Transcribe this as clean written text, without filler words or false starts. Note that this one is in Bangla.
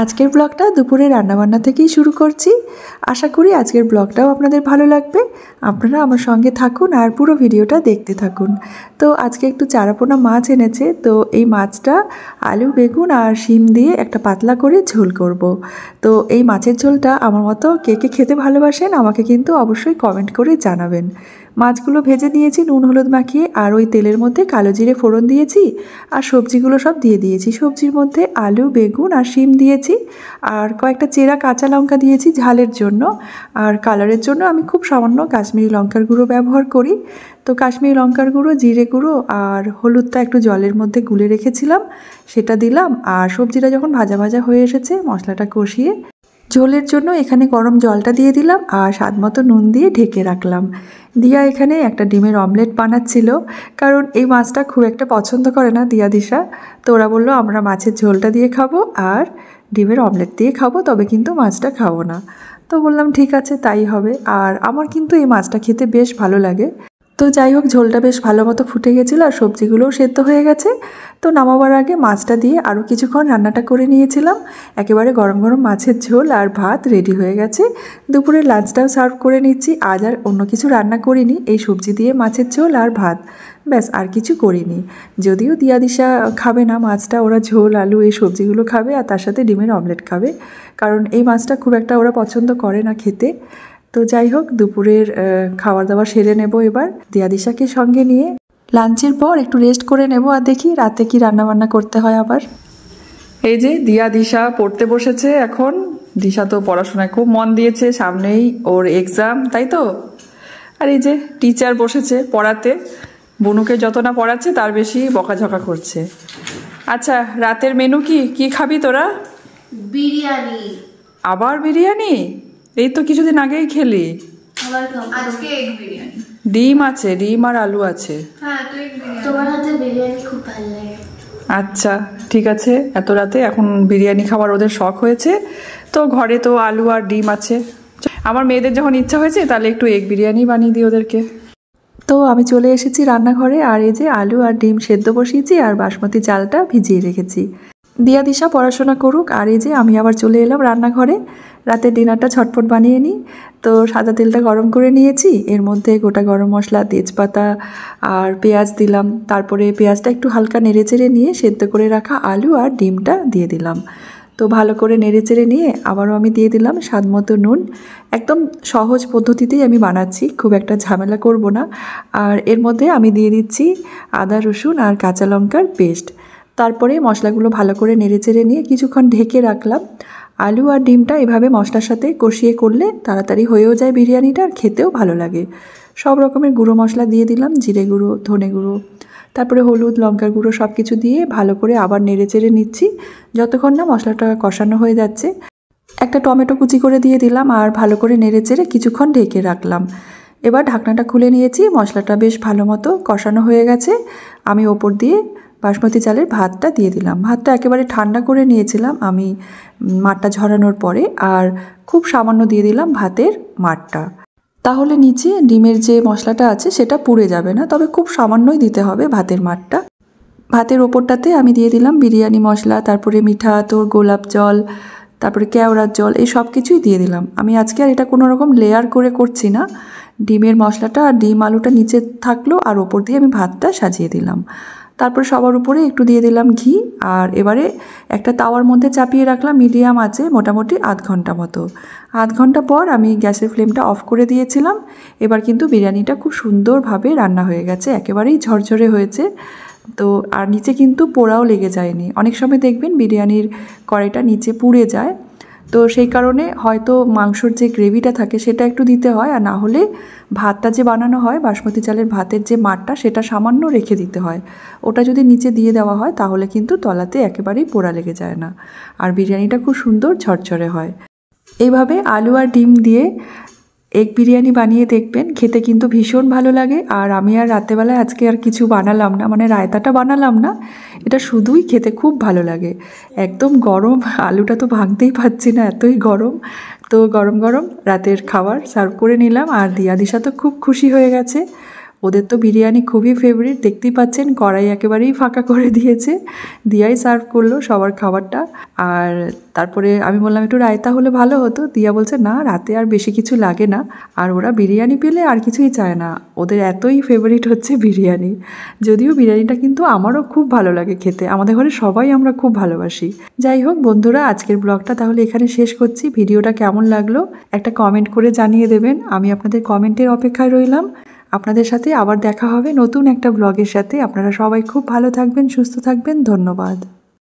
আজকের ব্লগটা দুপুরে রান্নাবান্না থেকেই শুরু করছি। আশা করি আজকের ব্লগটাও আপনাদের ভালো লাগবে। আপনারা আমার সঙ্গে থাকুন আর পুরো ভিডিওটা দেখতে থাকুন। তো আজকে একটু চারাপোনা মাছ এনেছে, তো এই মাছটা আলু বেগুন আর শিম দিয়ে একটা পাতলা করে ঝোল করব। তো এই মাছের ঝোলটা আমার মতো কে কে খেতে ভালোবাসেন আমাকে কিন্তু অবশ্যই কমেন্ট করে জানাবেন। মাছগুলো ভেজে নিয়েছি নুন হলুদ মাখিয়ে, আর ওই তেলের মধ্যে কালো জিরে ফোড়ন দিয়েছি আর সবজিগুলো সব দিয়ে দিয়েছি। সবজির মধ্যে আলু বেগুন আর শিম দিয়েছি, আর কয়েকটা চেরা কাঁচা লঙ্কা দিয়েছি ঝালের জন্য। আর কালারের জন্য আমি খুব সামান্য কাশ্মীরি লঙ্কার গুঁড়ো ব্যবহার করি। তো কাশ্মীরি লঙ্কার গুঁড়ো, জিরে গুঁড়ো আর হলুদটা একটু জলের মধ্যে গুলে রেখেছিলাম, সেটা দিলাম। আর সবজিটা যখন ভাজা ভাজা হয়ে এসেছে মশলাটা কষিয়ে ঝোলের জন্য এখানে গরম জলটা দিয়ে দিলাম আর স্বাদ মতো নুন দিয়ে ঢেকে রাখলাম। দিয়া এখানে একটা ডিমের অমলেট বানাচ্ছিল, কারণ এই মাছটা খুব একটা পছন্দ করে না দিয়া দিশা। তো ওরা বললো আমরা মাছের ঝোলটা দিয়ে খাবো আর ডিমের অমলেট দিয়ে খাবো, তবে কিন্তু মাছটা খাবো না। তো বললাম ঠিক আছে তাই হবে। আর আমার কিন্তু এই মাছটা খেতে বেশ ভালো লাগে। তো যাই হোক, ঝোলটা বেশ ভালো মতো ফুটে গেছিলো আর সবজিগুলোও সেদ্ধ হয়ে গেছে। তো নামাবার আগে মাছটা দিয়ে আরও কিছুক্ষণ রান্নাটা করে নিয়েছিলাম। একেবারে গরম গরম মাছের ঝোল আর ভাত রেডি হয়ে গেছে। দুপুরের লাঞ্চটাও সার্ভ করে নিচ্ছি। আজ আর অন্য কিছু রান্না করিনি, এই সবজি দিয়ে মাছের ঝোল আর ভাত, ব্যাস আর কিছু করিনি। যদিও দিয়া দিশা খাবে না মাছটা, ওরা ঝোল আলু এই সবজিগুলো খাবে আর তার সাথে ডিমের অমলেট খাবে, কারণ এই মাছটা খুব একটা ওরা পছন্দ করে না খেতে। তো যাই হোক, দুপুরের খাবার দাবার সেরে নেব এবার দিয়া দিশাকে সঙ্গে নিয়ে। লাঞ্চের পর একটু রেস্ট করে নেব আর দেখি রাতে কি রান্নাবান্না করতে হয় আবার। এই যে দিয়া দিশা পড়তে বসেছে এখন। দিশা তো পড়াশোনায় খুব মন দিয়েছে, সামনেই ওর এক্সাম, তাই তো। আর এই যে টিচার বসেছে পড়াতে, বনুকে যত না পড়াচ্ছে তার বেশি বকাঝকা করছে। আচ্ছা, রাতের মেনু কি কি খাবি তোরা? বিরিয়ানি। আবার বিরিয়ানি? এই তো কিছুদিন আগেই খেলি। আজকে এগ বিরিয়ানি। ডিম আছে, ডিম আর আলু আছে। হ্যাঁ, তো এগ বিরিয়ানি। তোমার হাতে বিরিয়ানি খুব ভালো লাগে। আচ্ছা ঠিক আছে, এত রাতে এখন বিরিয়ানি খাবার ওদের শখ হয়েছে। তো ঘরে তো আলু আর ডিম আছে। আমার মেয়েদের যখন ইচ্ছা হয়েছে তাহলে একটু এগ বিরিয়ানি বানিয়ে দিই ওদেরকে। তো আমি চলে এসেছি রান্নাঘরে, আর এই যে আলু আর ডিম সেদ্ধ বসিয়েছি আর বাসমতি চালটা ভিজিয়ে রেখেছি। দিয়া দিশা পড়াশোনা করুক, আর এই যে আমি আবার চলে এলাম রান্নাঘরে। রাতের ডিনারটা ছটফট বানিয়ে নিই। তো সাদা তেলটা গরম করে নিয়েছি, এর মধ্যে গোটা গরম মশলা, তেজপাতা আর পেঁয়াজ দিলাম। তারপরে পেঁয়াজটা একটু হালকা নেড়েচেড়ে নিয়ে সেদ্ধ করে রাখা আলু আর ডিমটা দিয়ে দিলাম। তো ভালো করে নেড়েচেড়ে নিয়ে আবারও আমি দিয়ে দিলাম স্বাদ মতো নুন। একদম সহজ পদ্ধতিতেই আমি বানাচ্ছি, খুব একটা ঝামেলা করব না। আর এর মধ্যে আমি দিয়ে দিচ্ছি আদা রসুন আর কাঁচা লঙ্কার পেস্ট। তারপরে মশলাগুলো ভালো করে নেড়েচেড়ে নিয়ে কিছুক্ষণ ঢেকে রাখলাম। আলু আর ডিমটা এভাবে মশলার সাথে কষিয়ে করলে তাড়াতাড়ি হয়েও যায় বিরিয়ানিটা, আর খেতেও ভালো লাগে। সব রকমের গুঁড়ো মশলা দিয়ে দিলাম, জিরে গুঁড়ো, ধনে গুঁড়ো, তারপরে হলুদ লঙ্কার গুঁড়ো, সব কিছু দিয়ে ভালো করে আবার নেড়েচেড়ে নিচ্ছি যতক্ষণ না মশলাটা কষানো হয়ে যাচ্ছে। একটা টমেটো কুচি করে দিয়ে দিলাম আর ভালো করে নেড়েচেড়ে কিছুক্ষণ ঢেকে রাখলাম। এবার ঢাকনাটা খুলে নিয়েছি, মশলাটা বেশ ভালো মতো কষানো হয়ে গেছে। আমি ওপর দিয়ে বাসমতি চালের ভাতটা দিয়ে দিলাম। ভাতটা একেবারে ঠান্ডা করে নিয়েছিলাম আমি মাঠটা ঝরানোর পরে, আর খুব সামান্য দিয়ে দিলাম ভাতের মাঠটা, তাহলে নিচে ডিমের যে মশলাটা আছে সেটা পুড়ে যাবে না, তবে খুব সামান্যই দিতে হবে ভাতের মাঠটা। ভাতের ওপরটাতে আমি দিয়ে দিলাম বিরিয়ানি মশলা, তারপরে মিঠা আতর, গোলাপ জল, তারপরে কেওড়ার জল, এই সব কিছুই দিয়ে দিলাম। আমি আজকে আর এটা কোনো রকম লেয়ার করে করছি না, ডিমের মশলাটা আর ডিম আলুটা নিচে থাকলো আর ওপর দিয়ে আমি ভাতটা সাজিয়ে দিলাম। তারপর সবার উপরে একটু দিয়ে দিলাম ঘি। আর এবারে একটা তাওয়ার মধ্যে চাপিয়ে রাখলাম মিডিয়াম আঁচে মোটামুটি আধ ঘন্টা মতো। আধ ঘন্টা পর আমি গ্যাসের ফ্লেমটা অফ করে দিয়েছিলাম। এবার কিন্তু বিরিয়ানিটা খুব সুন্দরভাবে রান্না হয়ে গেছে, একেবারেই ঝরঝরে হয়েছে। তো আর নিচে কিন্তু পোড়াও লেগে যায়নি। অনেক সময় দেখবেন বিরিয়ানির কড়াইটা নিচে পুড়ে যায়, তো সেই কারণে হয়তো মাংসর যে গ্রেভিটা থাকে সেটা একটু দিতে হয়, আর না হলে ভাতটা যে বানানো হয় বাসমতি চালের ভাতের যে মাঠটা সেটা সামান্য রেখে দিতে হয়। ওটা যদি নিচে দিয়ে দেওয়া হয় তাহলে কিন্তু তলাতে একেবারেই পোড়া লেগে যায় না, আর বিরিয়ানিটা খুব সুন্দর ঝরঝরে হয়। এইভাবে আলু আর ডিম দিয়ে এগ বিরিয়ানি বানিয়ে দেখবেন, খেতে কিন্তু ভীষণ ভালো লাগে। আর আমি আর রাতেবেলায় আজকে আর কিছু বানালাম না, মানে রায়তাটা বানালাম না, এটা শুধুই খেতে খুব ভালো লাগে। একদম গরম, আলুটা তো ভাঙতেই পারছি না, এতই গরম। তো গরম গরম রাতের খাবার সার্ভ করে নিলাম, আর দিয়া দিশা তো খুব খুশি হয়ে গেছে। ওদের তো বিরিয়ানি খুবই ফেভারিট, দেখতেই পাচ্ছেন কড়াই একেবারেই ফাঁকা করে দিয়েছে। দিয়াই সার্ভ করলো সবার খাবারটা। আর তারপরে আমি বললাম একটু রায়তা হলে ভালো হতো। দিয়া বলছে না, রাতে আর বেশি কিছু লাগে না, আর ওরা বিরিয়ানি পেলে আর কিছুই চায় না, ওদের এতই ফেভারিট হচ্ছে বিরিয়ানি। যদিও বিরিয়ানিটা কিন্তু আমারও খুব ভালো লাগে খেতে, আমাদের ঘরে সবাই আমরা খুব ভালোবাসি। যাই হোক বন্ধুরা, আজকের ব্লগটা তাহলে এখানে শেষ করছি। ভিডিওটা কেমন লাগলো একটা কমেন্ট করে জানিয়ে দেবেন, আমি আপনাদের কমেন্টের অপেক্ষায় রইলাম। আপনাদের সাথে আবার দেখা হবে নতুন একটা ব্লগের সাথে। আপনারা সবাই খুব ভালো থাকবেন, সুস্থ থাকবেন। ধন্যবাদ।